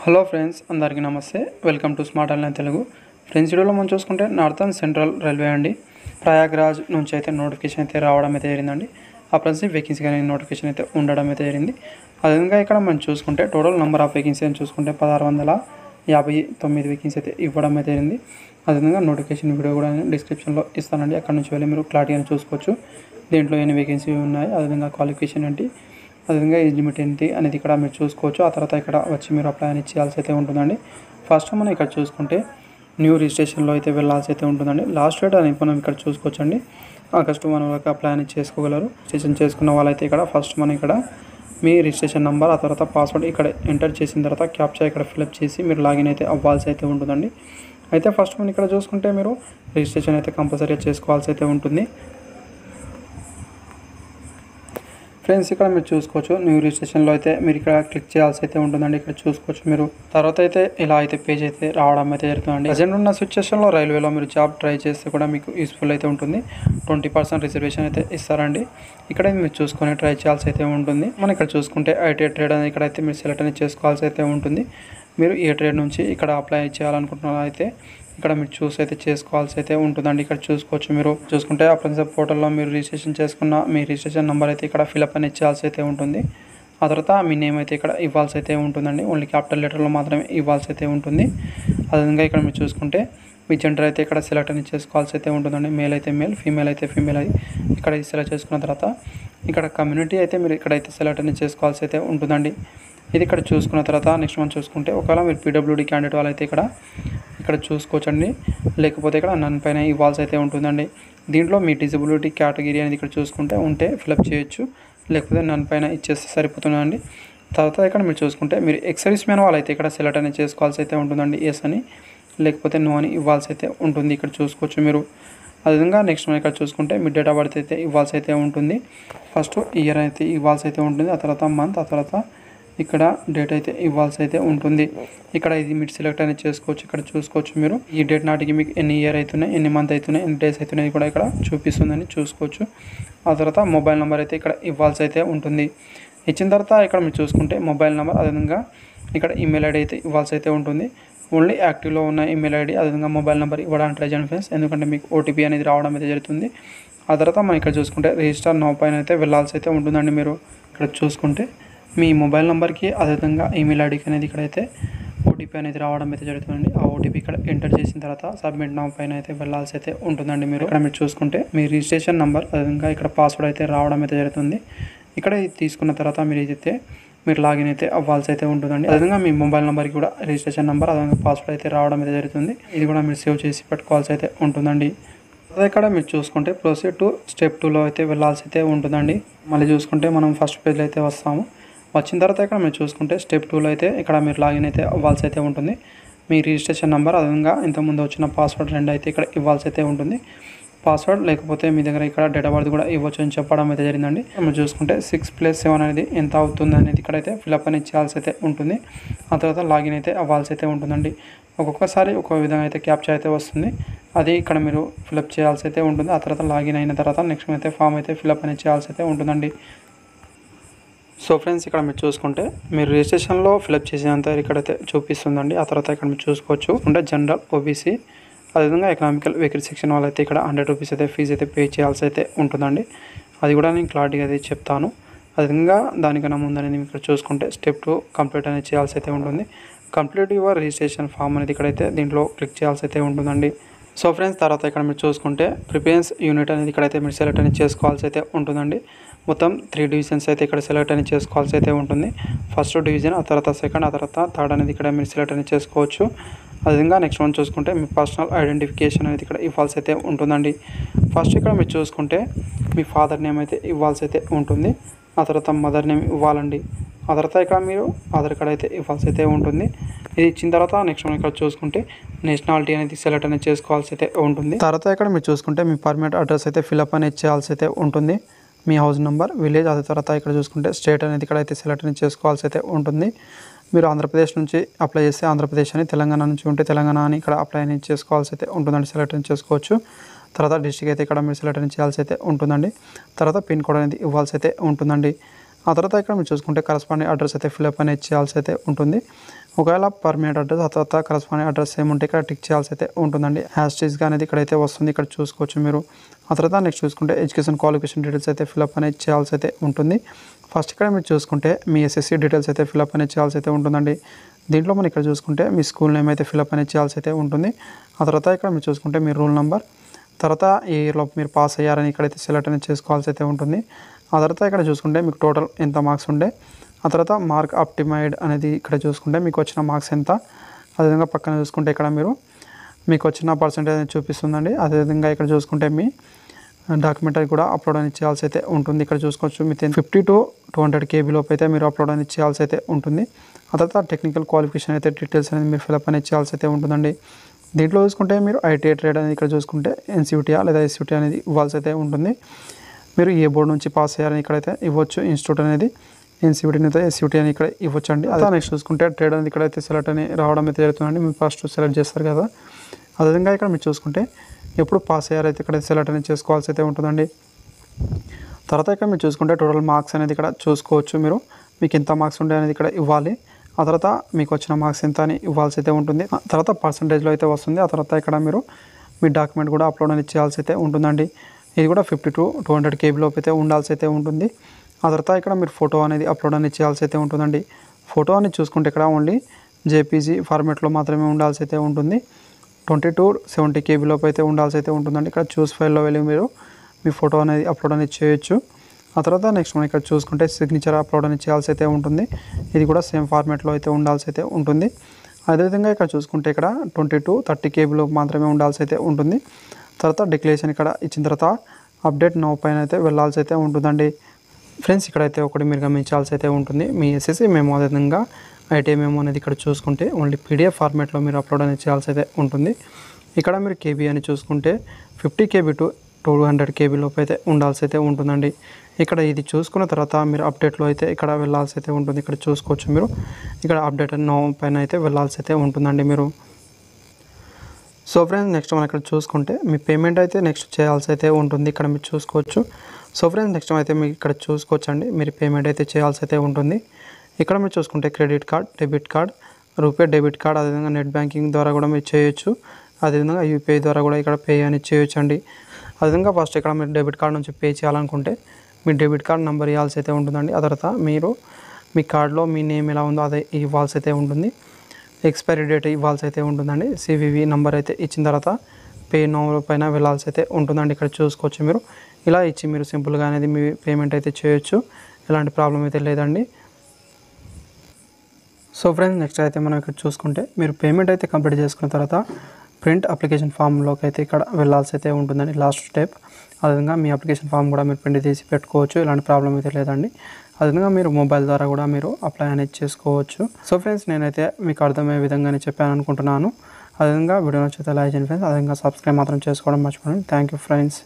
Hello friends, అందరికీ నమస్తే. Welcome to smart online Telugu. Friends, వీడియోలో మనం చూసుకుంటే నార్థన్ సెంట్రల్ రైల్వే అండి, ప్రయాగ్రాజ్ నుంచి అయితే నోటిఫికేషన్ అయితే రావడం అయితే జరిగిందండి. ఆ ప్రజెంట్ వేకెన్సీ కానీ నోటిఫికేషన్ అయితే ఉండడం అయితే జరిగింది. అదేవిధంగా ఇక్కడ మనం చూసుకుంటే టోటల్ నెంబర్ ఆఫ్ వేకెన్సీ అని చూసుకుంటే 1659 వేకెన్సీ అయితే ఇవ్వడం అయితే జరిగింది. అదేవిధంగా నోటిఫికేషన్ వీడియో కూడా డిస్క్రిప్షన్లో ఇస్తానండి. అక్కడ నుంచి వెళ్ళి మీరు క్లారిటీగా చూసుకోవచ్చు. దీంట్లో ఎన్ని వేకెన్సీ ఉన్నాయి, అదేవిధంగా క్వాలిఫికేషన్ ఏంటి, అదేవిధంగా ఏజ్ లిమిట్ ఏంటి అనేది ఇక్కడ మీరు చూసుకోవచ్చు. ఆ తర్వాత ఇక్కడ వచ్చి మీరు అప్లై అని చేయాల్సి అయితే ఉంటుందండి. ఫస్ట్ మనం ఇక్కడ చూసుకుంటే న్యూ రిజిస్ట్రేషన్లో అయితే వెళ్ళాల్సి అయితే ఉంటుందండి. లాస్ట్ డేట్ అనేది మనం ఇక్కడ చూసుకోవచ్చండి. ఆగస్టు 1 వరకు అప్లై అని చేసుకోగలరు. రిజిస్ట్రేషన్ చేసుకున్న వాళ్ళైతే ఇక్కడ ఫస్ట్ మనం ఇక్కడ మీ రిజిస్ట్రేషన్ నెంబర్, ఆ తర్వాత పాస్వర్డ్ ఇక్కడ ఎంటర్ చేసిన తర్వాత క్యాప్చా ఇక్కడ ఫిల్అప్ చేసి మీరు లాగిన్ అయితే అవ్వాల్సి అయితే ఉంటుందండి. అయితే ఫస్ట్ మనం ఇక్కడ చూసుకుంటే మీరు రిజిస్ట్రేషన్ అయితే కంపల్సరీగా చేసుకోవాల్సి అయితే ఉంటుంది. ఫ్రెండ్స్, ఇక్కడ మీరు చూసుకోవచ్చు న్యూ రిజిస్ట్రేషన్లో అయితే మీరు ఇక్కడ క్లిక్ చేయాల్సి అయితే ఉంటుందండి. ఇక్కడ చూసుకోవచ్చు మీరు. తర్వాత అయితే ఇలా అయితే పేజ్ అయితే రావడం అయితే జరుగుతుందండి. ప్రజెంట్ ఉన్న సిచ్యువేషన్లో రైల్వేలో మీరు జాబ్ ట్రై చేస్తే కూడా మీకు యూస్ఫుల్ అయితే ఉంటుంది. 20% రిజర్వేషన్ అయితే ఇస్తారండి. ఇక్కడ మీరు చూసుకొని ట్రై చేయాల్సి అయితే ఉంటుంది. మనం ఇక్కడ చూసుకుంటే ఐటీ ట్రేడ్ అనేది ఇక్కడైతే మీరు సెలెక్ట్ అనేది చేసుకోవాల్సి అయితే ఉంటుంది. మీరు ఏ ట్రేడ్ నుంచి ఇక్కడ అప్లై చేయాలనుకుంటున్నారో అయితే ఇక్కడ మీరు చూస్ అయితే చేసుకోవాల్సి అయితే ఉంటుందండి. ఇక్కడ చూసుకోవచ్చు మీరు. చూసుకుంటే అప్రెంటిస్ పోర్టల్లో మీరు రిజిస్ట్రేషన్ చేసుకున్న మీ రిజిస్ట్రేషన్ నెంబర్ అయితే ఇక్కడ ఫిల్అప్ అనేది చేయాల్సి అయితే ఉంటుంది. ఆ తర్వాత మీ నేమ్ అయితే ఇక్కడ ఇవ్వాల్సి అయితే ఉంటుందండి. ఓన్లీ క్యాపిటల్ లెటర్లో మాత్రమే ఇవ్వాల్సి అయితే ఉంటుంది. అదేవిధంగా ఇక్కడ మీరు చూసుకుంటే మీ జెండర్ అయితే ఇక్కడ సెలెక్ట్ అనేది చేసుకోవాల్సి అయితే ఉంటుందండి. మేల్ అయితే మేల్, ఫీమేల్ అయితే ఫీమేల్ అది ఇక్కడ సెలెక్ట్ చేసుకున్న తర్వాత ఇక్కడ కమ్యూనిటీ అయితే మీరు ఇక్కడైతే సెలెక్ట్ అనేది చేసుకోవాల్సి అయితే ఉంటుందండి. ఇది ఇక్కడ చూసుకున్న తర్వాత నెక్స్ట్ మనం చూసుకుంటే ఒకవేళ మీరు పీడబ్ల్యూడీ క్యాండిడేట్ వాళ్ళైతే ఇక్కడ చూసుకోవచ్చండి. లేకపోతే ఇక్కడ నన్ పైన ఇవ్వాల్సి అయితే ఉంటుందండి. దీంట్లో మీ డిజబిలిటీ కేటగిరీ అనేది ఇక్కడ చూసుకుంటే ఉంటే ఫిల్అప్ చేయొచ్చు, లేకపోతే నన్ పైన ఇచ్చేస్తే సరిపోతుందండి. తర్వాత ఇక్కడ మీరు చూసుకుంటే మీరు ఎక్సర్వీస్ మ్యాన్ వాళ్ళైతే ఇక్కడ సెలెక్ట్ అనేది చేసుకోవాల్సి అయితే ఉంటుందండి. ఎస్ అని లేకపోతే నో అని ఇవ్వాల్సి అయితే ఉంటుంది. ఇక్కడ చూసుకోవచ్చు మీరు. అదేవిధంగా నెక్స్ట్ మనం ఇక్కడ చూసుకుంటే మీ డేట్ ఆఫ్ బర్త్ అయితే ఇవ్వాల్సి అయితే ఉంటుంది. ఫస్ట్ ఇయర్ అయితే ఇవ్వాల్సి అయితే ఉంటుంది. ఆ తర్వాత మంత్, ఆ తర్వాత ఇక్కడ డేట్ అయితే ఇవ్వాల్సి అయితే ఉంటుంది. ఇక్కడ ఇది మీరు సెలెక్ట్ అనేది చేసుకోవచ్చు. ఇక్కడ చూసుకోవచ్చు మీరు. ఈ డేట్ నాటికి మీకు ఎన్ని ఇయర్ అవుతున్నాయి, ఎన్ని మంత్ అవుతున్నాయి, ఎన్ని డేస్ అవుతున్నాయి కూడా ఇక్కడ చూపిస్తుందని చూసుకోవచ్చు. ఆ తర్వాత మొబైల్ నెంబర్ అయితే ఇక్కడ ఇవ్వాల్సి అయితే ఉంటుంది. ఇచ్చిన తర్వాత ఇక్కడ మీరు చూసుకుంటే మొబైల్ నెంబర్, అదేవిధంగా ఇక్కడ ఈమెయిల్ ఐడి అయితే ఇవ్వాల్సి అయితే ఉంటుంది. ఓన్లీ యాక్టివ్లో ఉన్న ఈమెయిల్ ఐడి, అదేవిధంగా మొబైల్ నెంబర్ ఇవ్వడానికి ట్రై చేయండి ఫ్రెండ్స్. ఎందుకంటే మీకు ఓటీపీ అనేది రావడం అయితే జరుగుతుంది. ఆ తర్వాత మనం ఇక్కడ చూసుకుంటే రిజిస్టర్ నౌ పైన అయితే వెళ్ళాల్సి అయితే ఉంటుందండి. మీరు ఇక్కడ చూసుకుంటే మీ మొబైల్ నెంబర్కి, అదేవిధంగా ఈమెయిల్ ఐడికి అనేది ఇక్కడైతే ఓటీపీ అనేది రావడం అయితే జరుగుతుందండి. ఆ ఓటీపీ ఇక్కడ ఎంటర్ చేసిన తర్వాత సబ్మిట్ నౌ పైన అయితే వెళ్ళాల్సి అయితే ఉంటుందండి. మీరు ఇక్కడ మీరు చూసుకుంటే మీ రిజిస్ట్రేషన్ నెంబర్, అదేవిధంగా ఇక్కడ పాస్వర్డ్ అయితే రావడం అయితే జరుగుతుంది. ఇక్కడ ఇది తీసుకున్న తర్వాత మీరు ఏదైతే మీరు లాగిన్ అయితే అవ్వాల్సి అయితే ఉంటుందండి. అదేవిధంగా మీ మొబైల్ నెంబర్కి కూడా రిజిస్ట్రేషన్ నెంబర్, అదేవిధంగా పాస్వర్డ్ అయితే రావడం అయితే జరుగుతుంది. ఇది కూడా మీరు సేవ్ చేసి పెట్టుకోవాల్సి అయితే ఉంటుందండి. అదే ఇక్కడ మీరు చూసుకుంటే ప్రొసీడ్ టు స్టెప్ 2లో అయితే వెళ్ళాల్సి అయితే ఉంటుందండి. మళ్ళీ చూసుకుంటే మనం ఫస్ట్ పేజ్లో అయితే వస్తాము. వచ్చిన తర్వాత ఇక్కడ మీరు చూసుకుంటే స్టెప్ 2లో అయితే ఇక్కడ మీరు లాగిన్ అయితే అవ్వాల్సి అయితే ఉంటుంది. మీ రిజిస్ట్రేషన్ నెంబర్, అదేవిధంగా ఇంతకుముందు వచ్చిన పాస్వర్డ్ రెండు అయితే ఇక్కడ ఇవ్వాల్సి అయితే ఉంటుంది. పాస్వర్డ్ లేకపోతే మీ దగ్గర ఇక్కడ డేట్ ఆఫ్ బర్త్ కూడా ఇవ్వచ్చు అని చెప్పడం అయితే జరిగిందండి. మీరు చూసుకుంటే 6+7 అనేది ఎంత అవుతుంది అనేది ఇక్కడైతే ఫిల్అప్ అనేది చేయాల్సి అయితే ఉంటుంది. ఆ తర్వాత లాగిన్ అయితే అవ్వాల్సి అయితే ఉంటుందండి. ఒక్కొక్కసారి ఒక్కొక్క విధంగా అయితే క్యాప్చా అయితే వస్తుంది. అది ఇక్కడ మీరు ఫిల్అప్ చేయాల్సి అయితే ఉంటుంది. ఆ తర్వాత లాగిన్ అయిన తర్వాత నెక్స్ట్ అయితే ఫామ్ అయితే ఫిల్అప్ అనేది చేయాల్సి అయితే ఉంటుందండి. సో ఫ్రెండ్స్, ఇక్కడ మీరు చూసుకుంటే మీరు రిజిస్ట్రేషన్లో ఫిల్అప్ చేసేంత ఇక్కడైతే చూపిస్తుందండి. ఆ తర్వాత ఇక్కడ మీరు చూసుకోవచ్చు అంటే జనరల్, ఓబీసీ, అదేవిధంగా ఎకనామికల్ వెహికల్ సెక్షన్ వాళ్ళైతే ఇక్కడ 100 రూపీస్ అయితే ఫీజు అయితే పే చేయాల్సి అయితే ఉంటుందండి. అది కూడా నేను క్లారిటీగా అయితే చెప్తాను. అదేవిధంగా దానికన్నా ముందు అనేది ఇక్కడ చూసుకుంటే స్టెప్ 2 కంప్లీట్ అనేది చేయాల్సి అయితే ఉంటుంది. కంప్లీట్ యువర్ రిజిస్ట్రేషన్ ఫామ్ అనేది ఇక్కడైతే దీంట్లో క్లిక్ చేయాల్సి అయితే ఉంటుందండి. సో ఫ్రెండ్స్, తర్వాత ఇక్కడ మీరు చూసుకుంటే ప్రిఫరెన్స్ యూనిట్ అనేది ఇక్కడైతే మీరు సెలెక్ట్ అనేది చేసుకోవాల్సి అయితే ఉంటుందండి. మొత్తం 3 డివిజన్స్ అయితే ఇక్కడ సెలెక్ట్ అనేది చేసుకోవాల్సి అయితే ఉంటుంది. ఫస్ట్ డివిజన్, ఆ తర్వాత సెకండ్, ఆ తర్వాత థర్డ్ అనేది ఇక్కడ మీరు సెలెక్ట్ అనేది చేసుకోవచ్చు. అదేవిధంగా నెక్స్ట్ వన్ చూసుకుంటే మీ పర్సనల్ ఐడెంటిఫికేషన్ అనేది ఇక్కడ ఇవ్వాల్సి అయితే ఉంటుందండి. ఫస్ట్ ఇక్కడ మీరు చూసుకుంటే మీ ఫాదర్ నేమ్ అయితే ఇవ్వాల్సి అయితే ఉంటుంది. ఆ తర్వాత మదర్ నేమ్ ఇవ్వాలండి. ఆ తర్వాత ఇక్కడ మీరు ఆధార్ కార్డ్ అయితే ఇవ్వాల్సి అయితే ఉంటుంది. ఇది ఇచ్చిన తర్వాత నెక్స్ట్ మనం ఇక్కడ చూసుకుంటే నేషనాలిటీ అనేది సెలెక్ట్ అనేది చేసుకోవాల్సి అయితే ఉంటుంది. తర్వాత ఇక్కడ మీరు చూసుకుంటే మీ పర్మనెంట్ అడ్రస్ అయితే ఫిల్అప్ అనేది చేయాల్సి అయితే ఉంటుంది. మీ హౌస్ నెంబర్, విలేజ్, అదే తర్వాత ఇక్కడ చూసుకుంటే స్టేట్ అనేది ఇక్కడైతే సెలెక్ట్ అనేది చేసుకోవాల్సి అయితే ఉంటుంది. మీరు ఆంధ్రప్రదేశ్ నుంచి అప్లై చేస్తే ఆంధ్రప్రదేశ్ అని, తెలంగాణ నుంచి ఉంటే తెలంగాణ అని ఇక్కడ అప్లై అనేది చేసుకోవాల్సి అయితే ఉంటుందండి. సెలెక్ట్ అనేది చేసుకోవచ్చు. తర్వాత డిస్ట్రిక్ట్ అయితే ఇక్కడ మీరు సెలెక్ట్ అనేది చేయాల్సి అయితే ఉంటుందండి. తర్వాత పిన్ కోడ్ అనేది ఇవ్వాల్సి అయితే ఉంటుందండి. ఆ తర్వాత ఇక్కడ మీరు చూసుకుంటే కరస్పాండింగ్ అడ్రస్ అయితే ఫిల్అప్ అనేది చేయాల్సి అయితే ఉంటుంది. ఒకవేళ పర్మనెంట్ అడ్రస్ ఆ తర్వాత కరస్పాండింగ్ అడ్రస్ ఏముంటే ఇక్కడ టిక్ చేయాల్సి అయితే ఉంటుందండి. హ్యాష్టీస్గా అనేది ఇక్కడైతే వస్తుంది, ఇక్కడ చూసుకోవచ్చు మీరు. ఆ తర్వాత నెక్స్ట్ చూసుకుంటే ఎడ్యుకేషన్ క్వాలిఫికేషన్ డీటెయిల్స్ అయితే ఫిల్అప్ అనేది చేయాల్సి అయితే ఉంటుంది. ఫస్ట్ ఇక్కడ మీరు చూసుకుంటే మీ ఎస్ఎస్సి డీటెయిల్స్ అయితే ఫిల్అప్ అనేది చేయాల్సి అయితే ఉంటుందండి. దీంట్లో మనం ఇక్కడ చూసుకుంటే మీ స్కూల్ నేమ్ అయితే ఫిల్అప్ అనేది చేయాల్సి అయితే ఉంటుంది. ఆ తర్వాత ఇక్కడ మీరు చూసుకుంటే మీ రూల్ నెంబర్, తర్వాత ఏ ఇయర్లో మీరు పాస్ అయ్యారని ఇక్కడైతే సెలెక్ట్ అనేది చేసుకోవాల్సి అయితే ఉంటుంది. ఆ తర్వాత ఇక్కడ చూసుకుంటే మీకు టోటల్ ఎంత మార్క్స్ ఉండే, ఆ తర్వాత మార్క్ ఆప్టిమైడ్ అనేది ఇక్కడ చూసుకుంటే మీకు వచ్చిన మార్క్స్ ఎంత, అదేవిధంగా పక్కన చూసుకుంటే ఇక్కడ మీకు వచ్చిన పర్సెంటేజ్ అనేది చూపిస్తుందండి. అదేవిధంగా ఇక్కడ చూసుకుంటే మీ డాక్యుమెంట్ అది కూడా అప్లోడ్ అనేది చేయాల్సి అయితే ఉంటుంది. ఇక్కడ చూసుకోవచ్చు మీ 50 to 200 KB లోపు అయితే మీరు అప్లోడ్ అనేది చేయాల్సి అయితే ఉంటుంది. ఆ తర్వాత టెక్నికల్ క్వాలిఫికేషన్ అయితే డీటెయిల్స్ అనేది మీరు ఫిల్అప్ అనేది చేయాల్సి అయితే ఉంటుందండి. దీంట్లో చూసుకుంటే మీరు ఐటీఐ ట్రేడ్ అనేది ఇక్కడ చూసుకుంటే ఎన్సీయూటీఆ లేదా ఎస్యూటీ అనేది ఇవ్వాల్సి అయితే ఉంటుంది. మీరు ఏ బోర్డు నుంచి పాస్ అయ్యారని ఇక్కడైతే ఇవ్వచ్చు. ఇన్స్టిట్యూట్ అనేది ఎన్సీయూటీ అయితే ఎస్యూటీ అని ఇక్కడ ఇవ్వచ్చు అండి. అదే నెక్స్ట్ చూసుకుంటే ట్రేడ్ అనేది ఇక్కడైతే సెలెక్ట్ అని రావడం అయితే జరుగుతుందండి. మీరు ఫస్ట్ సెలెక్ట్ చేస్తారు కదా, అదేవిధంగా ఇక్కడ మీరు చూసుకుంటే ఎప్పుడు పాస్ అయ్యారైతే ఇక్కడ సెలెక్ట్ అనేది చేసుకోవాల్సి అయితే ఉంటుందండి. తర్వాత ఇక్కడ మీరు చూసుకుంటే టోటల్ మార్క్స్ అనేది ఇక్కడ చూసుకోవచ్చు. మీకు ఎంత మార్క్స్ ఉండే అనేది ఇక్కడ ఇవ్వాలి. ఆ తర్వాత మీకు వచ్చిన మార్క్స్ ఎంత అని ఇవ్వాల్సి అయితే ఉంటుంది. తర్వాత పర్సంటేజ్లో అయితే వస్తుంది. ఆ తర్వాత ఇక్కడ మీరు మీ డాక్యుమెంట్ కూడా అప్లోడ్ అనేది చేయాల్సి అయితే ఉంటుందండి. ఇది కూడా 50 to 200 KB లోపు అయితే ఉండాల్సి అయితే ఉంటుంది. ఆ తర్వాత ఇక్కడ మీరు ఫోటో అనేది అప్లోడ్ అనేది చేయాల్సి అయితే ఉంటుందండి. ఫోటో అనేది చూసుకుంటే ఇక్కడ ఓన్లీ జేపీజీ ఫార్మేట్లో మాత్రమే ఉండాల్సి అయితే ఉంటుంది. 20 to 70 KB లోపు అయితే ఉండాల్సి అయితే ఉంటుందండి. ఇక్కడ చూస్ ఫైల్లో వెళ్ళి మీరు మీ ఫోటో అనేది అప్లోడ్ అనేది చేయొచ్చు. ఆ తర్వాత నెక్స్ట్ మనం ఇక్కడ చూసుకుంటే సిగ్నేచర్ అప్లోడ్ అనేది చేయాల్సి అయితే ఉంటుంది. ఇది కూడా సేమ్ ఫార్మేట్లో అయితే ఉండాల్సి అయితే ఉంటుంది. అదేవిధంగా ఇక్కడ చూసుకుంటే ఇక్కడ 20 to 30 KB లోపు మాత్రమే ఉండాల్సి అయితే ఉంటుంది. తర్వాత డిక్లరేషన్ ఇక్కడ ఇచ్చిన తర్వాత అప్డేట్ నౌ పైన అయితే వెళ్ళాల్సి అయితే ఉంటుందండి. ఫ్రెండ్స్ ఇక్కడైతే ఒకటి మీరు గమనించాల్సి అయితే ఉంటుంది. మీ ఎస్ఎస్సి మెమో అదేవిధంగా ఐటీఐ మెమో అనేది ఇక్కడ చూసుకుంటే ఓన్లీ పీడిఎఫ్ ఫార్మేట్లో మీరు అప్లోడ్ అనేది చేయాల్సి అయితే ఉంటుంది. ఇక్కడ మీరు కేబీ అని చూసుకుంటే 50 KB to 200 KB లోపు అయితే ఉండాల్సి అయితే ఉంటుందండి. ఇక్కడ ఇది చూసుకున్న తర్వాత మీరు అప్డేట్లో అయితే ఇక్కడ వెళ్ళాల్సి అయితే ఉంటుంది. ఇక్కడ చూసుకోవచ్చు మీరు ఇక్కడ అప్డేట్ నో పైన అయితే వెళ్ళాల్సి అయితే ఉంటుందండి మీరు. సో ఫ్రెండ్స్ నెక్స్ట్ మనం ఇక్కడ చూసుకుంటే మీ పేమెంట్ అయితే నెక్స్ట్ చేయాల్సి అయితే ఉంటుంది. ఇక్కడ మీరు చూసుకోవచ్చు. సో ఫ్రెండ్స్ నెక్స్ట్ అయితే మీకు ఇక్కడ చూసుకోవచ్చు అండి, మీరు పేమెంట్ అయితే చేయాల్సి అయితే ఉంటుంది. ఇక్కడ మీరు చూసుకుంటే credit card, debit card, RuPay debit card, అదేవిధంగా నెట్ బ్యాంకింగ్ ద్వారా కూడా మీరు చేయొచ్చు. అదేవిధంగా యూపీఐ ద్వారా కూడా ఇక్కడ పే అనేది చేయొచ్చు అండి. అదేవిధంగా ఫస్ట్ ఇక్కడ మీరు డెబిట్ కార్డ్ నుంచి పే చేయాలనుకుంటే మీ డెబిట్ కార్డ్ నెంబర్ ఇవ్వాల్సి అయితే ఉంటుందండి. ఆ తర్వాత మీరు మీ కార్డులో మీ నేమ్ ఎలా ఉందో అదే ఇవ్వాల్సి అయితే ఉంటుంది. ఎక్స్పైరీ డేట్ ఇవ్వాల్సి అయితే ఉంటుందండి. సివివి నెంబర్ అయితే ఇచ్చిన తర్వాత పే నో పైన వెళ్ళాల్సి అయితే ఉంటుందండి. ఇక్కడ చూసుకోవచ్చు మీరు ఇలా ఇచ్చి మీరు సింపుల్గా అనేది మీ పేమెంట్ అయితే చేయొచ్చు. ఎలాంటి ప్రాబ్లం అయితే లేదండి. సో ఫ్రెండ్స్ నెక్స్ట్ అయితే మనం ఇక్కడ చూసుకుంటే మీరు పేమెంట్ అయితే కంప్లీట్ చేసుకున్న తర్వాత ప్రింట్ అప్లికేషన్ ఫామ్లోకి అయితే ఇక్కడ వెళ్ళాల్సి అయితే ఉంటుందండి. లాస్ట్ స్టెప్ అదేవిధంగా మీ అప్లికేషన్ ఫామ్ కూడా మీరు ప్రింట్ తీసి పెట్టుకోవచ్చు. ఎలాంటి ప్రాబ్లం అయితే లేదండి. అదేవిధంగా మీరు మొబైల్ ద్వారా కూడా మీరు అప్లై అనేది చేసుకోవచ్చు. సో ఫ్రెండ్స్ నేనైతే మీకు అర్థమయ్యే విధంగానే చెప్పాను అనుకుంటున్నాను. అదేవిధంగా వీడియో నచ్చితే లైక్ చేయండి ఫ్రెండ్స్. అదేవిధంగా సబ్స్క్రైబ్ మాత్రం చేసుకోవడం మర్చిపోండి. Thank you friends.